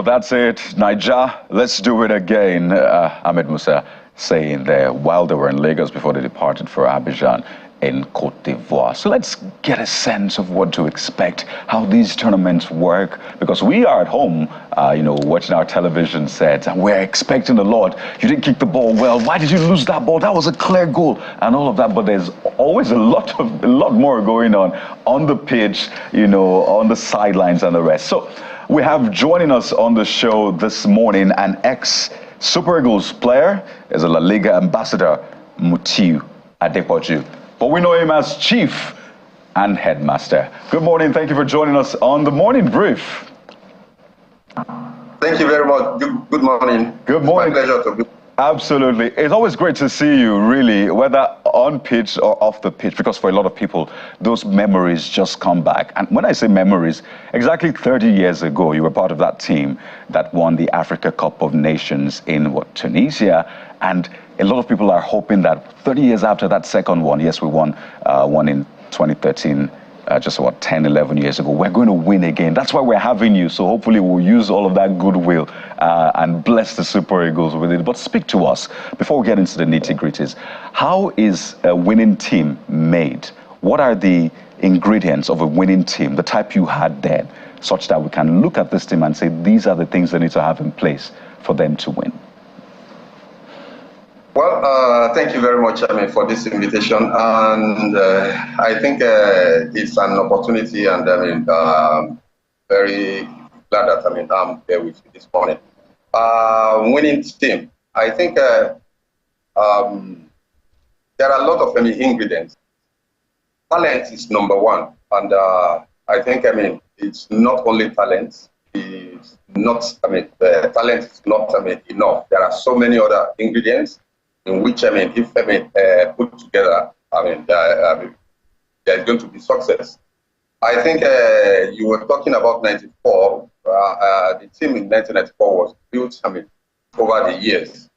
that's it. Niger, let's do it again. Ahmed Musa saying there while they were in Lagos before they departed for Abidjan in Cote d'Ivoire. So let's get a sense of what to expect, how these tournaments work, because we are at home, watching our television sets, and we're expecting a lot. You didn't kick the ball well. Why did you lose that ball? That was a clear goal, and all of that. But there's always a lot more going on the pitch, on the sidelines and the rest. So we have joining us on the show this morning an ex-Super Eagles player, is a La Liga ambassador, Mutiu Adepoju. But we know him as Chief and Headmaster. Good morning. Thank you for joining us on the Morning Brief. Thank you very much. Good morning. Good morning. It's my pleasure to be. Absolutely. It's always great to see you, really, whether on pitch or off the pitch, because for a lot of people, those memories just come back. And when I say memories, exactly 30 years ago, you were part of that team that won the Africa Cup of Nations in Tunisia. And a lot of people are hoping that 30 years after that second one, yes, we won one in 2013, just about 10, 11 years ago, we're going to win again. That's why we're having you. So hopefully we'll use all of that goodwill and bless the Super Eagles with it. But speak to us, before we get into the nitty-gritties, how is a winning team made? What are the ingredients of a winning team, the type you had then, such that we can look at this team and say, these are the things they need to have in place for them to win? Well, thank you very much, for this invitation. And I think it's an opportunity, and very glad that I'm here with you this morning. Winning team. I think there are a lot of ingredients. Talent is number one, and I think it's not only talent. It's not talent is not enough. There are so many other ingredients in which if put together, there's going to be success. I think you were talking about 94. The team in 1994 was built over the years,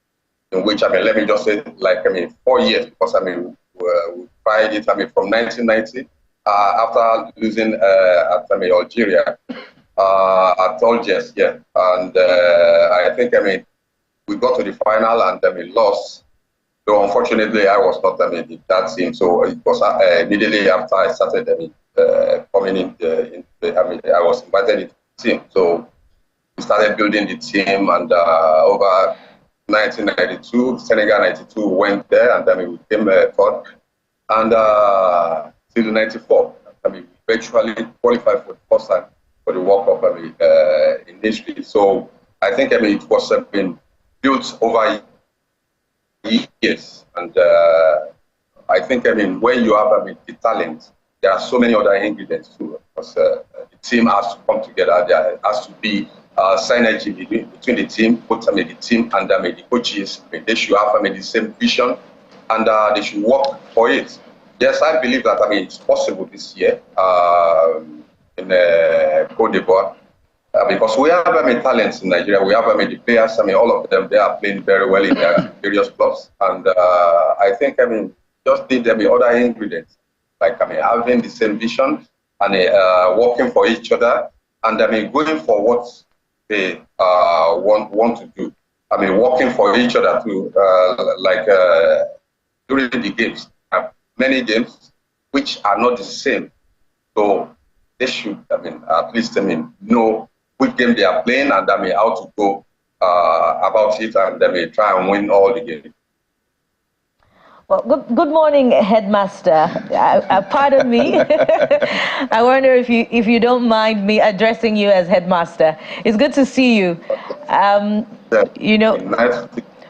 in which let me just say 4 years, because we tried it from 1990 after losing at Algeria at Algiers, yeah, and I think we got to the final and lost. So unfortunately, I was not in that team. So it was immediately after I started coming in. I was invited into the team. So we started building the team, and over 1992, Senegal 92 went there, and we came third. And till 94, we eventually qualified for the first time for the World Cup in history. So I think it was been built over years, and I think when you have the talent, there are so many other ingredients too. Because the team has to come together. There has to be synergy between the team, both the team and the coaches. They should have the same vision, and they should work for it. Yes, I believe that it's possible this year in Cote d'Ivoire. Because we have talents in Nigeria, we have the players. All of them, they are playing very well in their various clubs, and I think just need other ingredients, like having the same vision and working for each other, and going for what they want to do. Working for each other too, during the games. Many games which are not the same, so they should at least know which game they are playing, and how to go about it, and try and win all the games. Well, good morning, Headmaster. Pardon me. I wonder if you don't mind me addressing you as Headmaster. It's good to see you. Nice.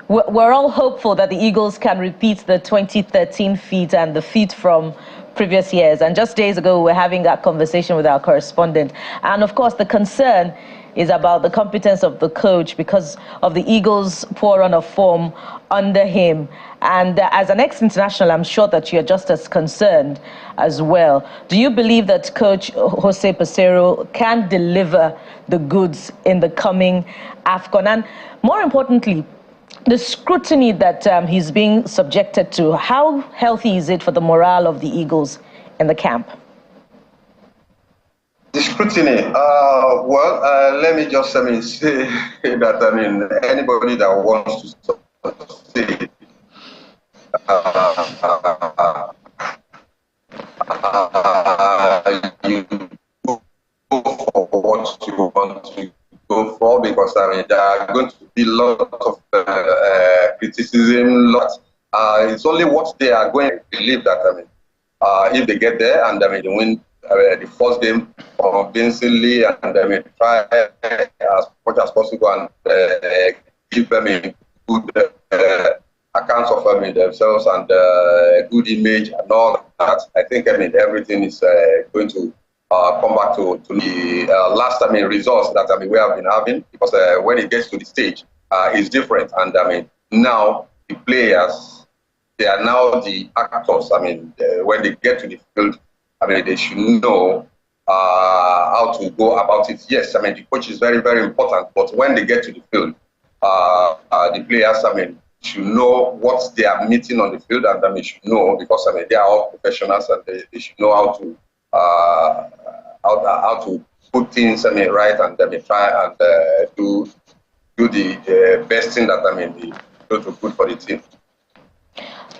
We're all hopeful that the Eagles can repeat the 2013 feat and the feat from previous years. And just days ago, we were having that conversation with our correspondent. And of course, the concern is about the competence of the coach because of the Eagles' poor run of form under him. And as an ex-international, I'm sure that you're just as concerned as well. Do you believe that Coach Jose Peseiro can deliver the goods in the coming AFCON? And more importantly, the scrutiny that he's being subjected to, how healthy is it for the morale of the Eagles in the camp? The scrutiny. Let me just say that anybody that wants to say you go for what you want to go for, because there are going to be a lot of criticism. It's only what they are going to believe that if they get there and they win the first game convincingly, and try as much as possible and give them a good accounts of themselves and good image and all that. I think everything is going to come back to the last results that we have been having, because when it gets to the stage, it's different. And now the players, they are now the actors. When they get to the field, they should know how to go about it. Yes, the coach is very, very important, but when they get to the field, the players, should know what they are meeting on the field, and they should know, because they are all professionals, and they should know how to put things right, and try and do the best thing that they do to put for the team.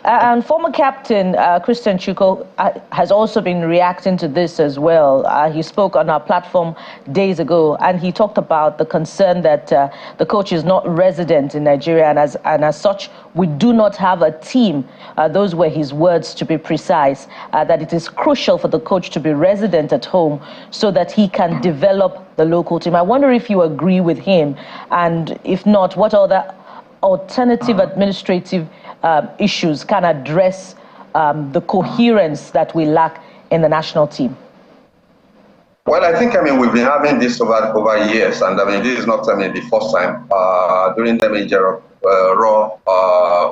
And former captain Christian Chuko has also been reacting to this as well. He spoke on our platform days ago, and he talked about the concern that the coach is not resident in Nigeria, and as such, we do not have a team. Those were his words, to be precise, that it is crucial for the coach to be resident at home so that he can develop the local team. I wonder if you agree with him, and if not, what other alternative administrative issues can address the coherence that we lack in the national team? Well, I think we've been having this over years, and this is not the first time. During the Raw,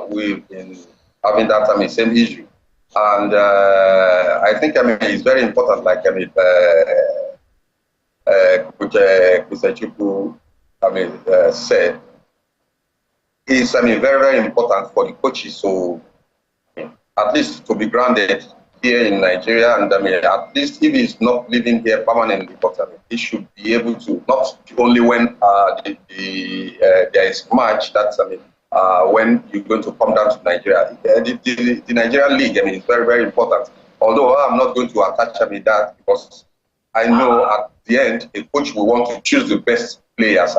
we've been having that same issue, and I think it's very important, like Mr. Chukwu said. It's very, very important for the coaches, so at least to be grounded here in Nigeria, and at least if he's not living here permanently, but he should be able to, not only when there is match, that's when you're going to come down to Nigeria. The Nigerian league, is very, very important. Although I'm not going to attach that, because I know at the end a coach will want to choose the best players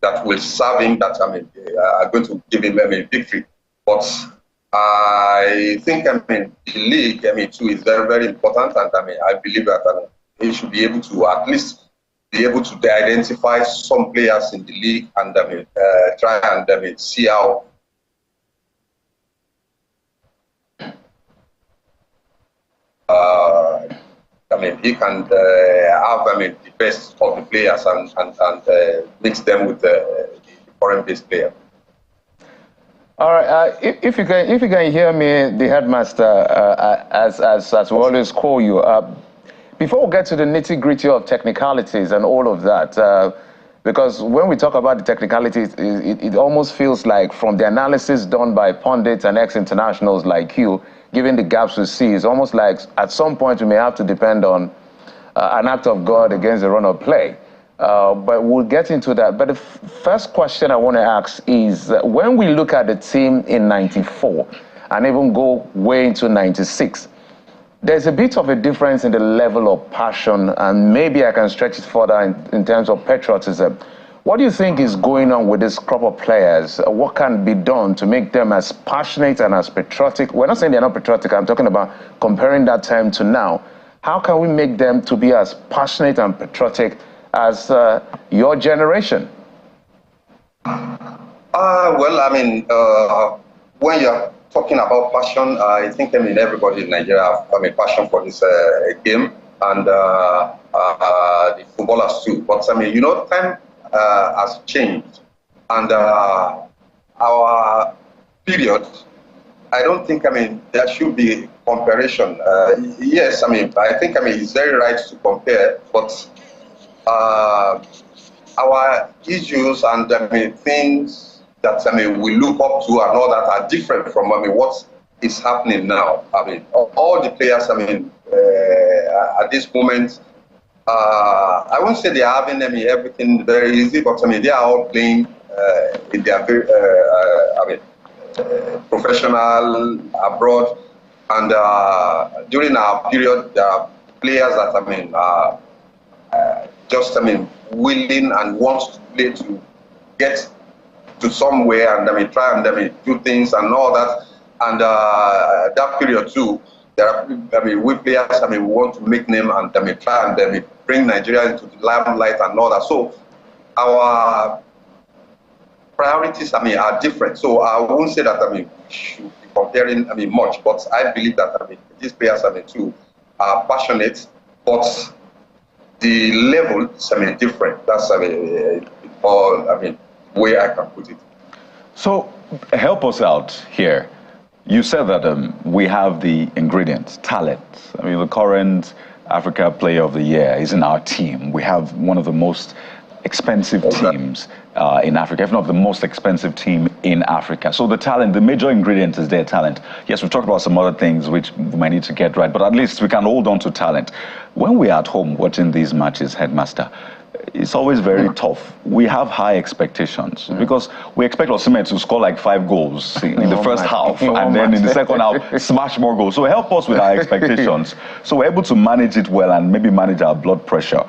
that will serve him, that are going to give him a victory. But I think the league too is very, very important, and I believe that he should be able to at least be able to identify some players in the league, and try and see how he can have the best of the players and mix them with the foreign-based player. All right. If you can hear me, the headmaster, as we always call you, before we get to the nitty-gritty of technicalities and all of that, because when we talk about the technicalities, it almost feels like, from the analysis done by pundits and ex-internationals like you, given the gaps we see, it's almost like at some point we may have to depend on an act of God against the run of play. But we'll get into that. But the first question I want to ask is, when we look at the team in '94 and even go way into '96, there's a bit of a difference in the level of passion, and maybe I can stretch it further in terms of patriotism. What do you think is going on with this crop of players? What can be done to make them as passionate and as patriotic? We're not saying they're not patriotic. I'm talking about comparing that time to now. How can we make them to be as passionate and patriotic as your generation? When you're talking about passion, I think everybody in Nigeria have a passion for this game, and the footballers too. But time has changed, and our period, I don't think there should be comparison. Yes, I think it's very right to compare, but our issues and things that we look up to and all that are different from what is happening now. All the players at this moment, I won't say they're having everything very easy, but they are all playing in their very, professional abroad. And during our period, there are players that just willing and wants to play to get to somewhere and try and do things and all that. And that period too, there are we players we want to make name and try and bring Nigeria into the limelight and all that. So our priorities are different. So I won't say that we should be comparing much, but I believe that these players too are passionate, but the level is different. That's all way I can put it. So help us out here. You said that we have the ingredients, talent. The current Africa Player of the Year is in our team. We have one of the most expensive teams in Africa, if not the most expensive team in Africa. So the talent, the major ingredient is their talent. Yes, we've talked about some other things which we might need to get right, but at least we can hold on to talent. When we're at home watching these matches, Headmaster, it's always very tough. We have high expectations because we expect Osimhen to score like 5 goals in the first half and then in the second half smash more goals. So help us with our expectations so we're able to manage it well and maybe manage our blood pressure.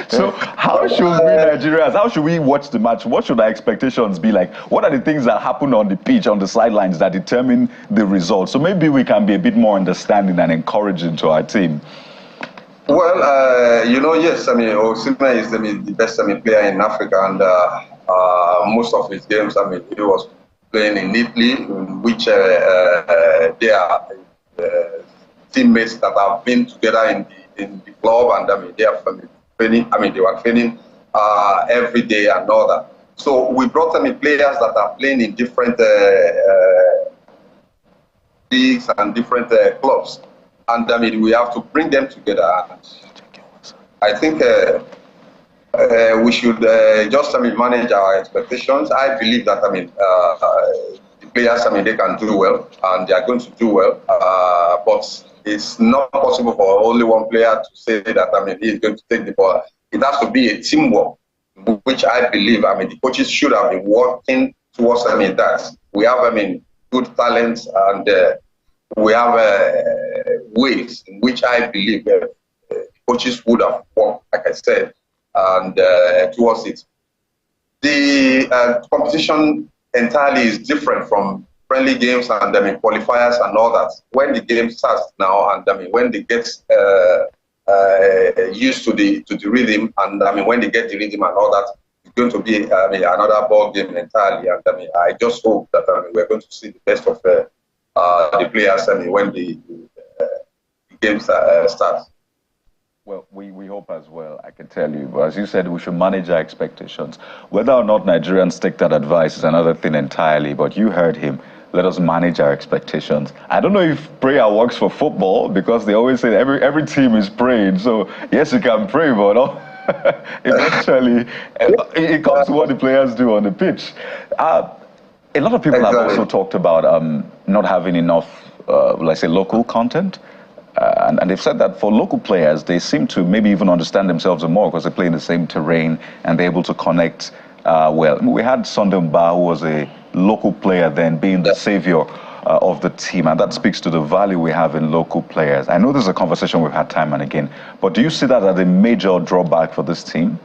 So how should we Nigerians, how should we watch the match? What should our expectations be like? What are the things that happen on the pitch, on the sidelines that determine the result? So maybe we can be a bit more understanding and encouraging to our team. Well, yes, Osimhen is the best player in Africa, and most of his games, he was playing in Italy, in which they are teammates that have been together in the club, and they are training. They were training every day and all that. So we brought players that are playing in different leagues and different clubs. And we have to bring them together. I think we should just manage our expectations. I believe that the players they can do well and they are going to do well. But it's not possible for only one player to say that he is going to take the ball. It has to be a teamwork, which I believe the coaches should have been working towards that. We have good talents and we have ways in which I believe coaches would have worked, like I said, and towards it. The competition entirely is different from friendly games and qualifiers and all that. When the game starts now and when they get used to the rhythm and when they get the rhythm and all that, it's going to be another ball game entirely. And I just hope that we're going to see the best of the players when the games start. Well, we hope as well, I can tell you. But as you said, we should manage our expectations. Whether or not Nigerians take that advice is another thing entirely, but you heard him. Let us manage our expectations. I don't know if prayer works for football because they always say every team is praying. So, yes, you can pray, but eventually it comes to what the players do on the pitch. A lot of people have also talked about not having enough, let's say, local content. And they've said that for local players, they seem to maybe even understand themselves more because they play in the same terrain and they're able to connect well. We had Sunday Mba, who was a local player then, being the savior of the team. And that speaks to the value we have in local players. I know this is a conversation we've had time and again, but do you see that as a major drawback for this team?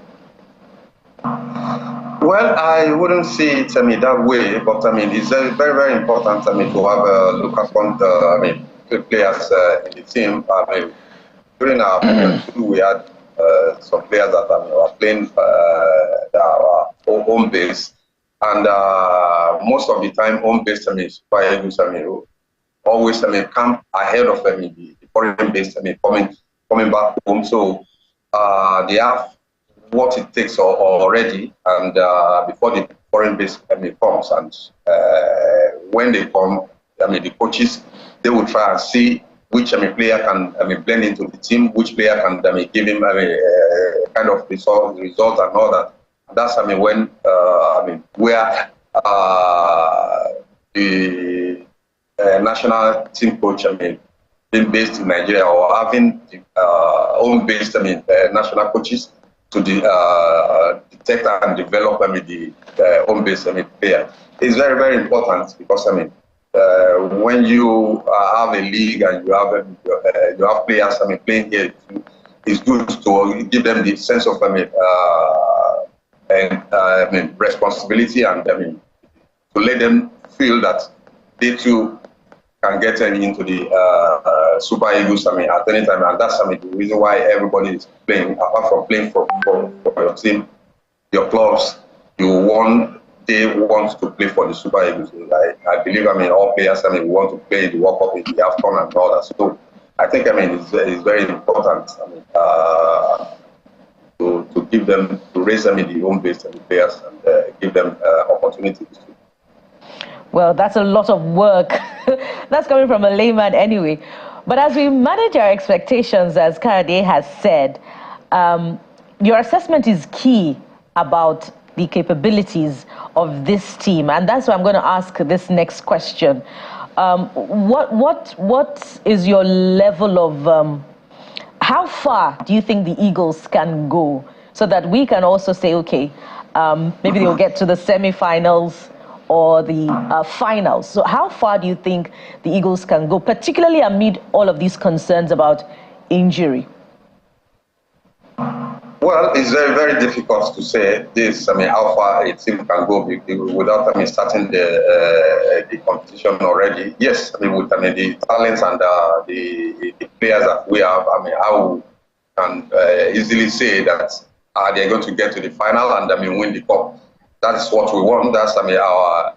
Well, I wouldn't see it that way, but it's very, very important to have a local content, players in the team. During our period too, we had some players that were playing our home base, and most of the time home base Super Eagles always come ahead of the foreign base coming back home. So they have what it takes already, and before the foreign base comes, and when they come, the coaches, they will try and see which player can blend into the team, which player can give him kind of result and all that. And that's when where the national team coach being based in Nigeria or having home-based, national coaches to detect and develop, the home-based, player. It's very, very important because, when you have a league and you have players, playing here, it's good to give them the sense of, responsibility and, to let them feel that they too can get into the Super Eagles, at any time. And that's, the reason why everybody is playing, apart from playing for your team, your clubs, they want to play for the Super Eagles. I believe, all players, want to play in the World Cup, in the AFCON and all that. So I think, it's very important, to give them, to raise, the home-based players and give them opportunities. Well, that's a lot of work. That's coming from a layman anyway. But as we manage our expectations, as Kayode has said, your assessment is key about the capabilities of this team. And that's why I'm going to ask this next question. What is your level of, how far do you think the Eagles can go so that we can also say, okay, maybe they'll get to the semi-finals or the finals? So how far do you think the Eagles can go, particularly amid all of these concerns about injury? Well, it's very, very difficult to say this. How far a team can go without, starting the competition already. Yes, with the talents and the players that we have, I can easily say that they're going to get to the final and win the cup. That's what we want. That's our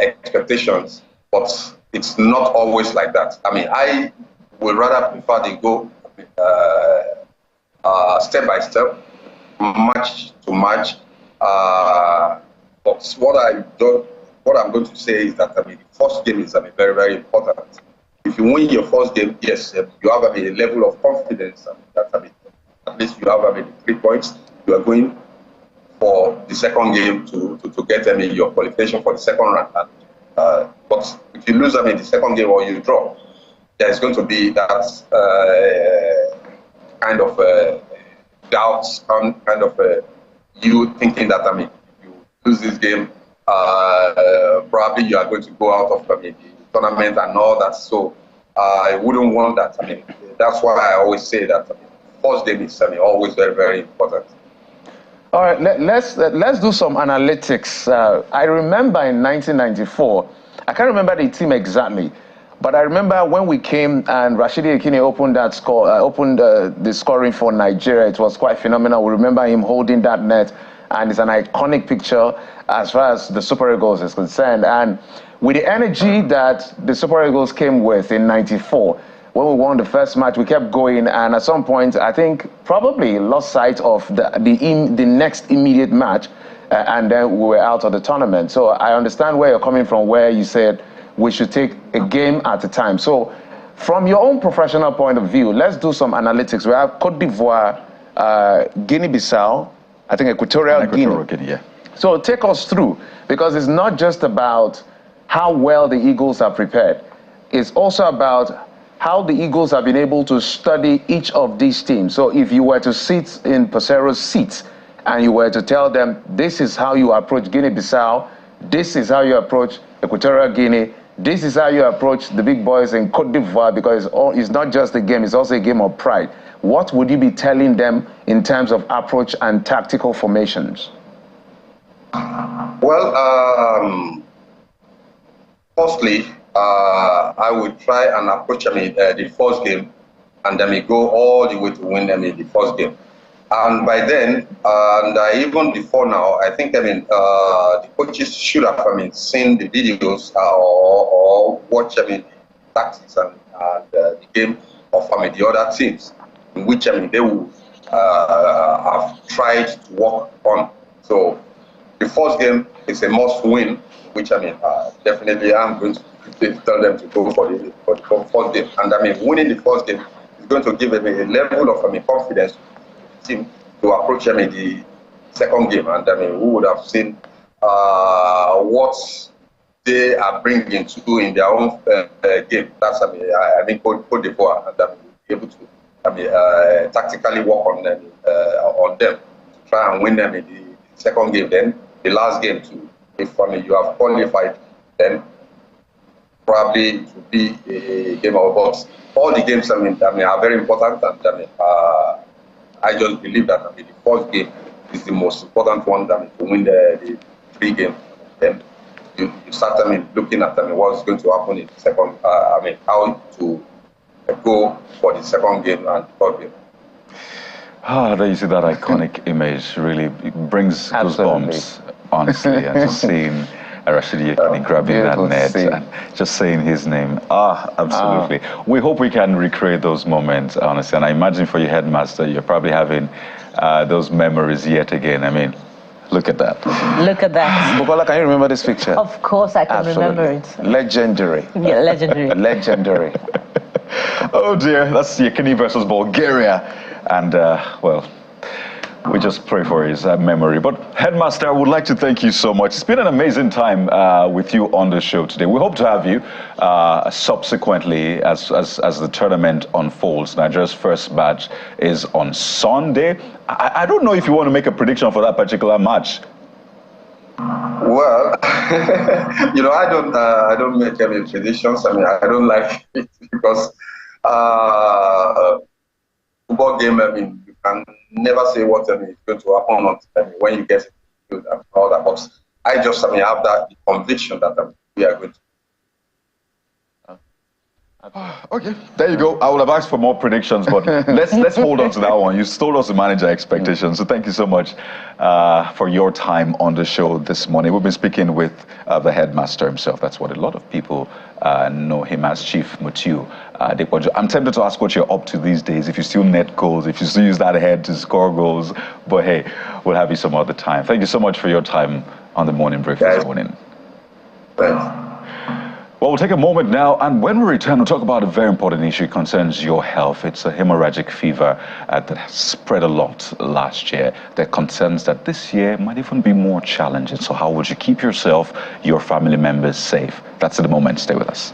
expectations. But it's not always like that. I would rather prefer they go step by step, match to match. But what I'm going to say is that the first game is very, very important. If you win your first game, yes, you have a level of confidence that at least you have 3 points. You are going for the second game to get your qualification for the second round. But if you lose the second game or you draw, there's going to be that kind of doubts, kind of you thinking that if you lose this game, probably you are going to go out of the tournament and all that. So I wouldn't want that. That's why I always say that first game is always very, very important. All right, let's do some analytics. I remember in 1994, I can't remember the team exactly, but I remember when we came and Rashidi Ekine opened the scoring for Nigeria. It was quite phenomenal. We remember him holding that net, and it's an iconic picture as far as the Super Eagles is concerned. And with the energy that the Super Eagles came with in '94, when we won the first match, we kept going, and at some point, I think probably lost sight of the next immediate match, and then we were out of the tournament. So I understand where you're coming from, where you said we should take a game at a time. So from your own professional point of view, let's do some analytics. We have Cote d'Ivoire, Guinea-Bissau, I think Equatorial Guinea. Yeah. So take us through, because it's not just about how well the Eagles are prepared. It's also about how the Eagles have been able to study each of these teams. So if you were to sit in Pesero's seats and you were to tell them, this is how you approach Guinea-Bissau, this is how you approach Equatorial Guinea, this is how you approach the big boys in Cote d'Ivoire, because it's not just a game, it's also a game of pride. What would you be telling them in terms of approach and tactical formations? Well, firstly, I would try and approach the first game, and then we go all the way to win the first game. And by then, and even before now, I think the coaches should have seen the videos or watch the tactics and the game of the other teams, in which they will have tried to work on. So the first game is a must win, which definitely I'm going to tell them to go for the first game. And winning the first game is going to give them a level of confidence to the team to approach the second game. And we would have seen what they are bringing to in their own game. That's I mean, Cote d'Ivoire, and be able to tactically work on them to try and win them in the second game. Then the last game too. If you have qualified, then probably it will be a game of box. All the games are very important, and I just believe that the first game is the most important one. To win the 3 games, then you start looking at what's going to happen in the second. How to go for the second game and third game. There you see that iconic image. Really, it brings goosebumps, honestly, and just seeing Rashidi Yekini grabbing that net and just saying his name. Absolutely. We hope we can recreate those moments, honestly. And I imagine for your headmaster, you're probably having those memories yet again. I mean, look at that. Look at that. Bukola, can you remember this picture? Of course I can remember it. Legendary. Yeah, legendary. Legendary. Oh dear, that's Yekini versus Bulgaria. And, well, we just pray for his memory. But Headmaster, I would like to thank you so much. It's been an amazing time with you on the show today. We hope to have you subsequently as the tournament unfolds. Nigeria's first match is on Sunday. I don't know if you want to make a prediction for that particular match. Well, I don't make any predictions. I don't like it because football game, you can never say what is going to happen when you get it and all that. But I just have that conviction that we are going to. Okay, there you go. I would have asked for more predictions, but let's hold on to that one. You told us to manage our expectations. So thank you so much for your time on the show this morning. We've been speaking with the headmaster himself. That's what a lot of people know him as, Chief Mutiu Adepoju. I'm tempted to ask what you're up to these days, if you still net goals, if you still use that head to score goals. But hey, we'll have you some other time. Thank you so much for your time on the morning brief this morning. Thanks. Well, we'll take a moment now, and when we return, we'll talk about a very important issue. It concerns your health. It's a hemorrhagic fever that spread a lot last year. There are concerns that this year might even be more challenging. So how would you keep yourself, your family members safe? That's at the moment. Stay with us.